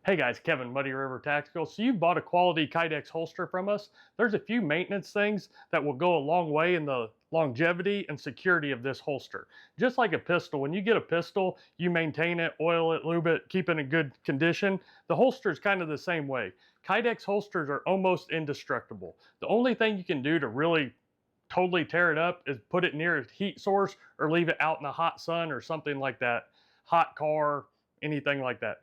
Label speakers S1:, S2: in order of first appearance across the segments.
S1: Hey guys, Kevin, Muddy River Tactical. So you bought a quality Kydex holster from us. There's a few maintenance things that will go a long way in the longevity and security of this holster. Just like a pistol, when you get a pistol, you maintain it, oil it, lube it, keep it in good condition. The holster is kind of the same way. Kydex holsters are almost indestructible. The only thing you can do to really totally tear it up is put it near a heat source or leave it out in the hot sun or something like that. Hot car, anything like that.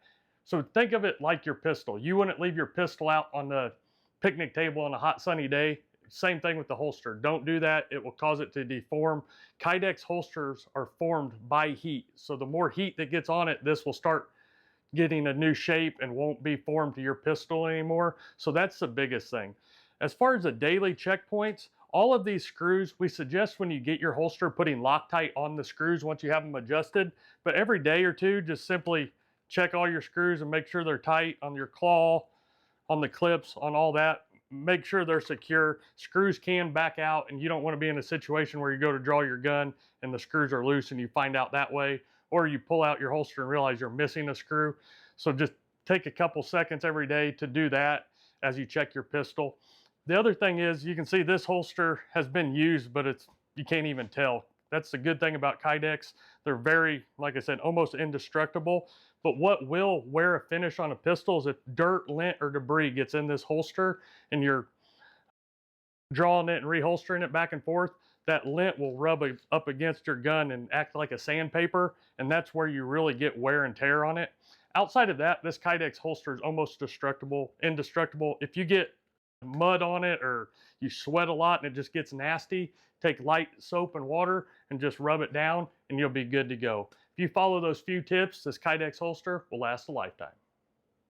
S1: So think of it like your pistol. You wouldn't leave your pistol out on the picnic table on a hot sunny day. Same thing with the holster. Don't do that. It will cause it to deform. Kydex holsters are formed by heat. So the more heat that gets on it, this will start getting a new shape and won't be formed to your pistol anymore. So that's the biggest thing. As far as the daily checkpoints, all of these screws, we suggest when you get your holster putting Loctite on the screws once you have them adjusted. But every day or two, just simply check all your screws and make sure they're tight on your claw, on the clips, on all that. Make sure they're secure. Screws can back out, and you don't want to be in a situation where you go to draw your gun and the screws are loose and you find out that way, or you pull out your holster and realize you're missing a screw. So just take a couple seconds every day to do that as you check your pistol. The other thing is, you can see this holster has been used, but you can't even tell. That's the good thing about Kydex. They're very, like I said, almost indestructible. But what will wear a finish on a pistol is if dirt, lint, or debris gets in this holster and you're drawing it and reholstering it back and forth, that lint will rub up against your gun and act like a sandpaper, and that's where you really get wear and tear on it. Outside of that, this Kydex holster is almost indestructible. If you get mud on it or you sweat a lot and it just gets nasty, take light soap and water and just rub it down and you'll be good to go. If you follow those few tips, this Kydex holster will last a lifetime.